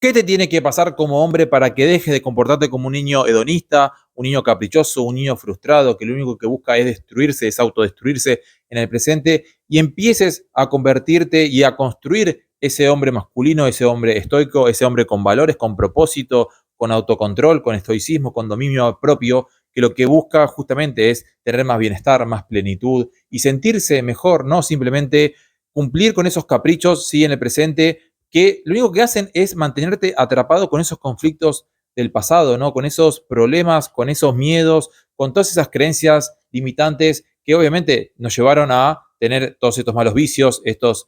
¿Qué te tiene que pasar como hombre para que dejes de comportarte como un niño hedonista, un niño caprichoso, un niño frustrado, que lo único que busca es destruirse, es autodestruirse en el presente y empieces a convertirte y a construir ese hombre masculino, ese hombre estoico, ese hombre con valores, con propósito, con autocontrol, con estoicismo, con dominio propio, que lo que busca justamente es tener más bienestar, más plenitud y sentirse mejor, no simplemente cumplir con esos caprichos, sí, en el presente, que lo único que hacen es mantenerte atrapado con esos conflictos del pasado, ¿no? Con esos problemas, con esos miedos, con todas esas creencias limitantes que obviamente nos llevaron a tener todos estos malos vicios, estos,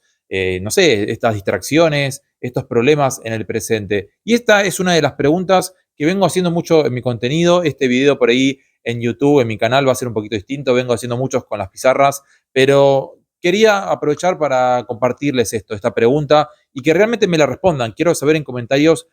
no sé, estas distracciones, estos problemas en el presente. Y esta es una de las preguntas que vengo haciendo mucho en mi contenido. Este video por ahí en YouTube, en mi canal, va a ser un poquito distinto. Vengo haciendo muchos con las pizarras, pero quería aprovechar para compartirles esta pregunta y que realmente me la respondan. Quiero saber en comentarios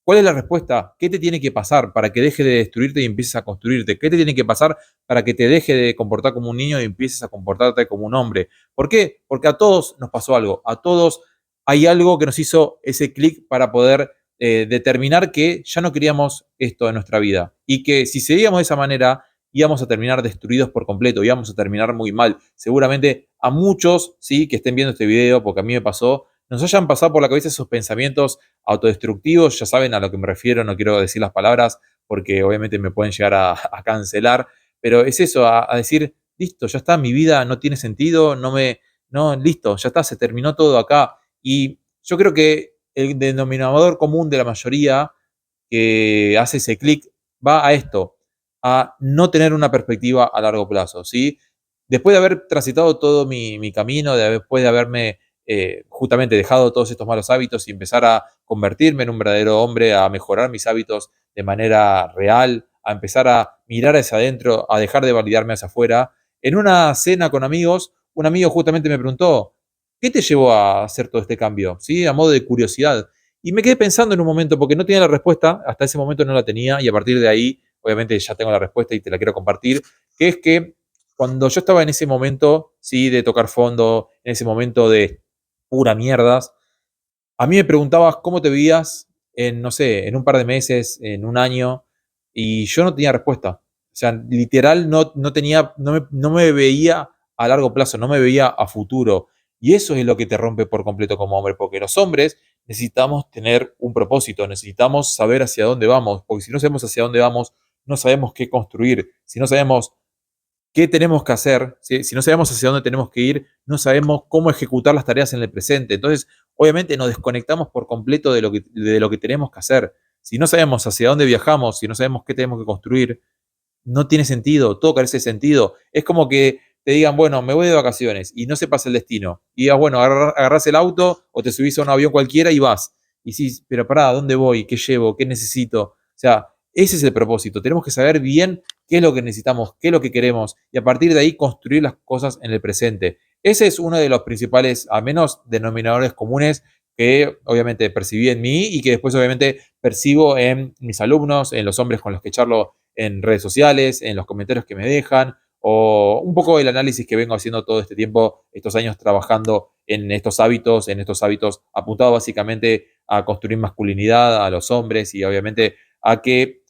cuál es la respuesta, qué te tiene que pasar para que deje de destruirte y empieces a construirte, qué te tiene que pasar para que te deje de comportar como un niño y empieces a comportarte como un hombre. ¿Por qué? Porque a todos nos pasó algo, a todos hay algo que nos hizo ese clic para poder determinar que ya no queríamos esto en nuestra vida y que si seguíamos de esa manera íbamos a terminar destruidos por completo, íbamos a terminar muy mal. Seguramente a muchos, sí, que estén viendo este video, porque a mí me pasó, nos hayan pasado por la cabeza esos pensamientos autodestructivos, ya saben a lo que me refiero, no quiero decir las palabras porque obviamente me pueden llegar a cancelar, pero es eso, a decir, listo, ya está, mi vida no tiene sentido, no, listo, ya está, se terminó todo acá. Y yo creo que el denominador común de la mayoría que hace ese clic va a esto, a no tener una perspectiva a largo plazo, ¿sí? Después de haber transitado todo mi camino, después de haberme justamente dejado todos estos malos hábitos y empezar a convertirme en un verdadero hombre, a mejorar mis hábitos de manera real, a empezar a mirar hacia adentro, a dejar de validarme hacia afuera. En una cena con amigos, un amigo justamente me preguntó, ¿qué te llevó a hacer todo este cambio? ¿Sí? A modo de curiosidad. Y me quedé pensando en un momento, porque no tenía la respuesta, hasta ese momento no la tenía, y a partir de ahí, obviamente ya tengo la respuesta y te la quiero compartir, que es que cuando yo estaba en ese momento, sí, de tocar fondo, en ese momento de pura mierdas, a mí me preguntabas cómo te veías en, no sé, en un par de meses, en un año, y yo no tenía respuesta. O sea, literal no tenía, no me veía a largo plazo, no me veía a futuro. Y eso es lo que te rompe por completo como hombre, porque los hombres necesitamos tener un propósito, necesitamos saber hacia dónde vamos, porque si no sabemos hacia dónde vamos, no sabemos qué construir, si no sabemos qué tenemos que hacer, ¿sí? Si no sabemos hacia dónde tenemos que ir, no sabemos cómo ejecutar las tareas en el presente. Entonces, obviamente nos desconectamos por completo de lo que tenemos que hacer. Si no sabemos hacia dónde viajamos, si no sabemos qué tenemos que construir, no tiene sentido, todo carece de sentido. Es como que te digan, bueno, me voy de vacaciones y no sepas el destino. Y digas, bueno, agarrás el auto o te subís a un avión cualquiera y vas. Y sí, pero pará, ¿dónde voy? ¿Qué llevo? ¿Qué necesito? O sea, ese es el propósito. Tenemos que saber bien qué es lo que necesitamos, qué es lo que queremos y a partir de ahí construir las cosas en el presente. Ese es uno de los principales, al menos, denominadores comunes que obviamente percibí en mí y que después obviamente percibo en mis alumnos, en los hombres con los que charlo en redes sociales, en los comentarios que me dejan, o un poco el análisis que vengo haciendo todo este tiempo, estos años trabajando en estos hábitos apuntados básicamente a construir masculinidad a los hombres y obviamente a que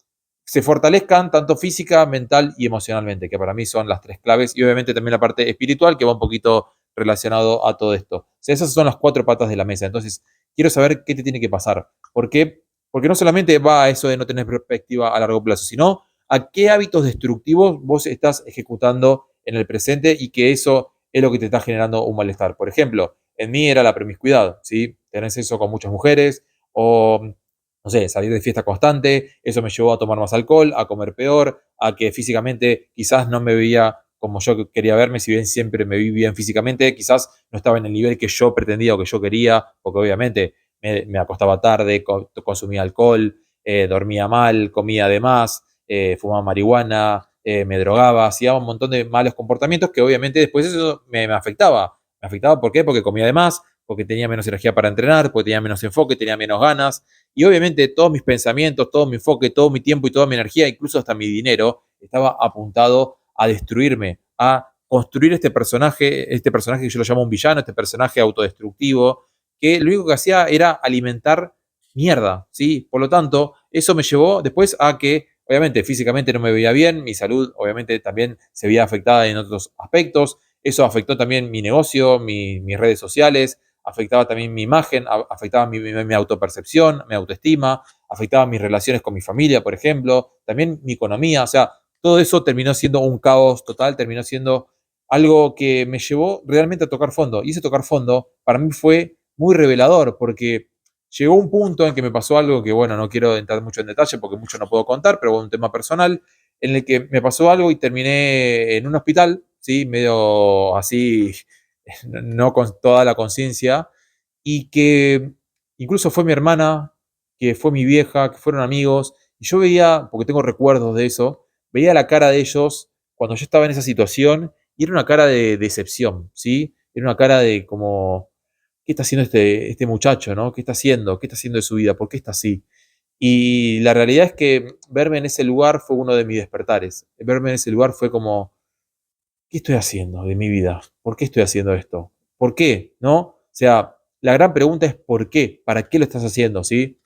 se fortalezcan tanto física, mental y emocionalmente, que para mí son las tres claves, y obviamente también la parte espiritual que va un poquito relacionado a todo esto. O sea, esas son las cuatro patas de la mesa. Entonces, quiero saber qué te tiene que pasar. ¿Por qué? Porque no solamente va a eso de no tener perspectiva a largo plazo, sino a qué hábitos destructivos vos estás ejecutando en el presente y que eso es lo que te está generando un malestar. Por ejemplo, en mí era la promiscuidad, ¿sí? Tener sexo con muchas mujeres o, no sé, salir de fiesta constante, eso me llevó a tomar más alcohol, a comer peor, a que físicamente quizás no me veía como yo quería verme, si bien siempre me vi bien físicamente, quizás no estaba en el nivel que yo pretendía o que yo quería, porque obviamente me acostaba tarde, consumía alcohol, dormía mal, comía de más, fumaba marihuana, me drogaba, hacía un montón de malos comportamientos que obviamente después eso me afectaba. Me afectaba, ¿por qué? Porque comía de más, porque tenía menos energía para entrenar, porque tenía menos enfoque, tenía menos ganas. Y obviamente todos mis pensamientos, todo mi enfoque, todo mi tiempo y toda mi energía, incluso hasta mi dinero, estaba apuntado a destruirme, a construir este personaje que yo lo llamo un villano, este personaje autodestructivo, que lo único que hacía era alimentar mierda, ¿sí? Por lo tanto, eso me llevó después a que, obviamente, físicamente no me veía bien, mi salud, obviamente, también se veía afectada en otros aspectos. Eso afectó también mi negocio, mis redes sociales, afectaba también mi imagen, afectaba mi autopercepción, mi autoestima, afectaba mis relaciones con mi familia, por ejemplo, también mi economía, o sea, todo eso terminó siendo un caos total, terminó siendo algo que me llevó realmente a tocar fondo. Y ese tocar fondo para mí fue muy revelador porque llegó un punto en que me pasó algo que, bueno, no quiero entrar mucho en detalle porque mucho no puedo contar, pero bueno, un tema personal, en el que me pasó algo y terminé en un hospital, ¿sí? Medio así, no con toda la conciencia, y que incluso fue mi hermana, que fue mi vieja, que fueron amigos, y yo veía, porque tengo recuerdos de eso, veía la cara de ellos cuando yo estaba en esa situación, y era una cara de decepción, ¿sí? Era una cara de como, ¿qué está haciendo este muchacho, ¿no? ¿Qué está haciendo? ¿Qué está haciendo de su vida? ¿Por qué está así? Y la realidad es que verme en ese lugar fue uno de mis despertares. Verme en ese lugar fue como, ¿qué estoy haciendo de mi vida? ¿Por qué estoy haciendo esto? ¿Por qué? ¿No? O sea, la gran pregunta es ¿por qué? ¿Para qué lo estás haciendo? ¿Sí?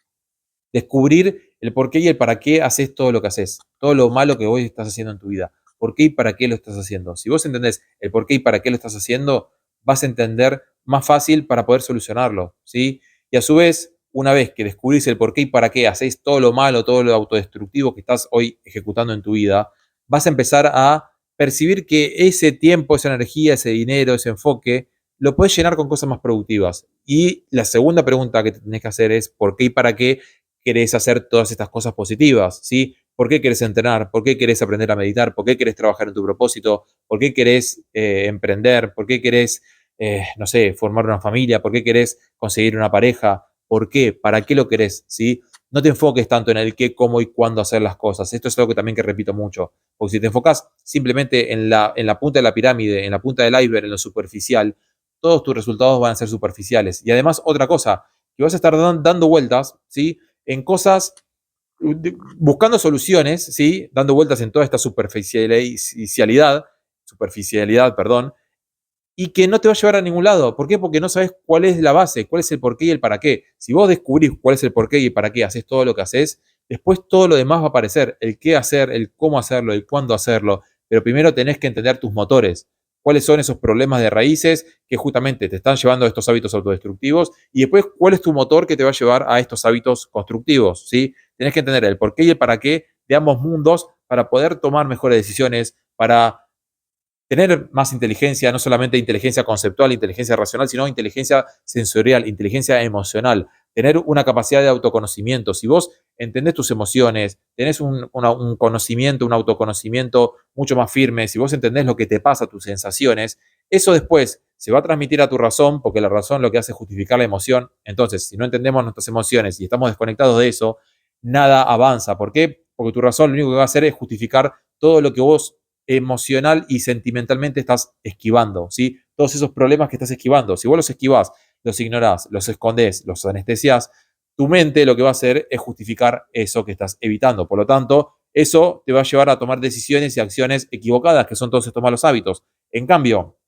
Descubrir el por qué y el para qué haces todo lo que haces, todo lo malo que vos estás haciendo en tu vida. ¿Por qué y para qué lo estás haciendo? Si vos entendés el por qué y para qué lo estás haciendo, vas a entender más fácil para poder solucionarlo, ¿sí? Y a su vez, una vez que descubrís el por qué y para qué haces todo lo malo, todo lo autodestructivo que estás hoy ejecutando en tu vida, vas a empezar a percibir que ese tiempo, esa energía, ese dinero, ese enfoque, lo puedes llenar con cosas más productivas. Y la segunda pregunta que te tenés que hacer es ¿por qué y para qué querés hacer todas estas cosas positivas? ¿Sí? ¿Por qué querés entrenar? ¿Por qué querés aprender a meditar? ¿Por qué querés trabajar en tu propósito? ¿Por qué querés emprender? ¿Por qué querés, no sé, formar una familia? ¿Por qué querés conseguir una pareja? ¿Por qué? ¿Para qué lo querés? ¿Sí? No te enfoques tanto en el qué, cómo y cuándo hacer las cosas. Esto es algo que también que repito mucho. Porque si te enfocas simplemente en la punta de la pirámide, en la punta del iceberg, en lo superficial, todos tus resultados van a ser superficiales. Y además, otra cosa, que vas a estar dando vueltas, ¿sí? En cosas, buscando soluciones, ¿sí? Dando vueltas en toda esta superficialidad, perdón, y que no te va a llevar a ningún lado. ¿Por qué? Porque no sabes cuál es la base, cuál es el porqué y el para qué. Si vos descubrís cuál es el porqué y el para qué haces todo lo que haces, después todo lo demás va a aparecer. El qué hacer, el cómo hacerlo, el cuándo hacerlo. Pero primero tenés que entender tus motores. ¿Cuáles son esos problemas de raíces que justamente te están llevando a estos hábitos autodestructivos? Y después, ¿cuál es tu motor que te va a llevar a estos hábitos constructivos? ¿Sí? Tenés que entender el porqué y el para qué de ambos mundos para poder tomar mejores decisiones, para tener más inteligencia, no solamente inteligencia conceptual, inteligencia racional, sino inteligencia sensorial, inteligencia emocional, tener una capacidad de autoconocimiento. Si vos entendés tus emociones, tenés un conocimiento, un autoconocimiento mucho más firme, si vos entendés lo que te pasa, tus sensaciones, eso después se va a transmitir a tu razón, porque la razón lo que hace es justificar la emoción. Entonces, si no entendemos nuestras emociones y estamos desconectados de eso, nada avanza. ¿Por qué? Porque tu razón lo único que va a hacer es justificar todo lo que vos emocional y sentimentalmente estás esquivando, ¿sí? Todos esos problemas que estás esquivando. Si vos los esquivás, los ignorás, los escondés, los anestesiás, tu mente lo que va a hacer es justificar eso que estás evitando. Por lo tanto, eso te va a llevar a tomar decisiones y acciones equivocadas, que son todos estos malos hábitos. En cambio,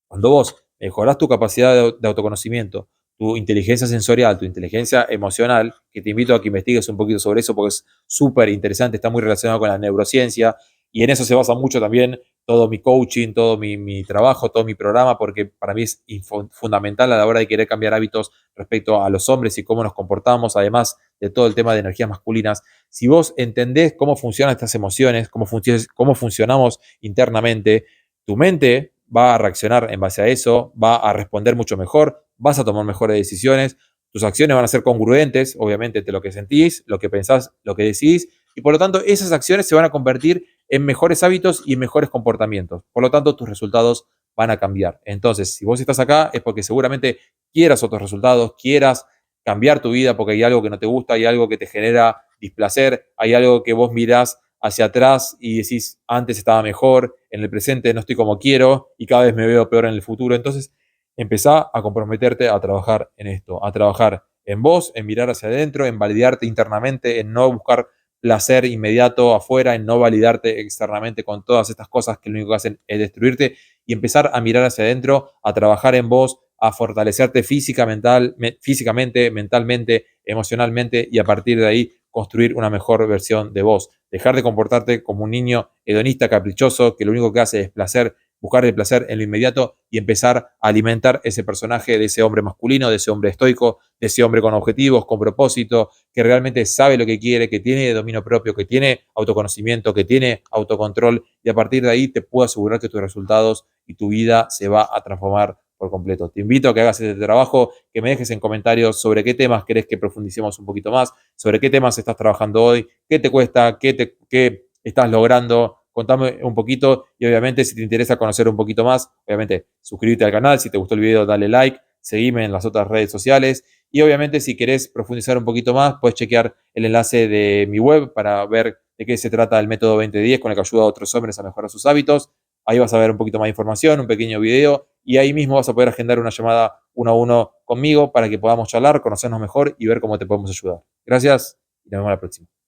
cuando vos mejorás tu capacidad de autoconocimiento, tu inteligencia sensorial, tu inteligencia emocional, que te invito a que investigues un poquito sobre eso porque es súper interesante, está muy relacionado con la neurociencia y en eso se basa mucho también todo mi coaching, todo mi trabajo, todo mi programa, porque para mí es fundamental a la hora de querer cambiar hábitos respecto a los hombres y cómo nos comportamos, además de todo el tema de energías masculinas. Si vos entendés cómo funcionan estas emociones, cómo funcionamos internamente, tu mente va a reaccionar en base a eso, va a responder mucho mejor, vas a tomar mejores decisiones, tus acciones van a ser congruentes, obviamente, entre lo que sentís, lo que pensás, lo que decidís, y por lo tanto esas acciones se van a convertir en mejores hábitos y en mejores comportamientos. Por lo tanto, tus resultados van a cambiar. Entonces, si vos estás acá es porque seguramente quieras otros resultados, quieras cambiar tu vida porque hay algo que no te gusta, hay algo que te genera displacer, hay algo que vos mirás hacia atrás y decís, antes estaba mejor, en el presente no estoy como quiero y cada vez me veo peor en el futuro. Entonces, empezá a comprometerte a trabajar en esto, a trabajar en vos, en mirar hacia adentro, en validarte internamente, en no buscar placer inmediato afuera, en no validarte externamente con todas estas cosas que lo único que hacen es destruirte y empezar a mirar hacia adentro, a trabajar en vos, a fortalecerte físicamente, mentalmente, emocionalmente y a partir de ahí construir una mejor versión de vos. Dejar de comportarte como un niño hedonista, caprichoso, que lo único que hace es placer, buscar el placer en lo inmediato y empezar a alimentar ese personaje de ese hombre masculino, de ese hombre estoico, de ese hombre con objetivos, con propósito, que realmente sabe lo que quiere, que tiene dominio propio, que tiene autoconocimiento, que tiene autocontrol y a partir de ahí te puedo asegurar que tus resultados y tu vida se va a transformar por completo. Te invito a que hagas este trabajo, que me dejes en comentarios sobre qué temas querés que profundicemos un poquito más, sobre qué temas estás trabajando hoy, qué te cuesta, qué estás logrando. Contame un poquito y obviamente si te interesa conocer un poquito más, obviamente suscríbete al canal, si te gustó el video dale like, seguime en las otras redes sociales y obviamente si querés profundizar un poquito más puedes chequear el enlace de mi web para ver de qué se trata el método 2010 con el que ayuda a otros hombres a mejorar sus hábitos. Ahí vas a ver un poquito más de información, un pequeño video y ahí mismo vas a poder agendar una llamada 1 a 1 conmigo para que podamos charlar, conocernos mejor y ver cómo te podemos ayudar. Gracias y nos vemos la próxima.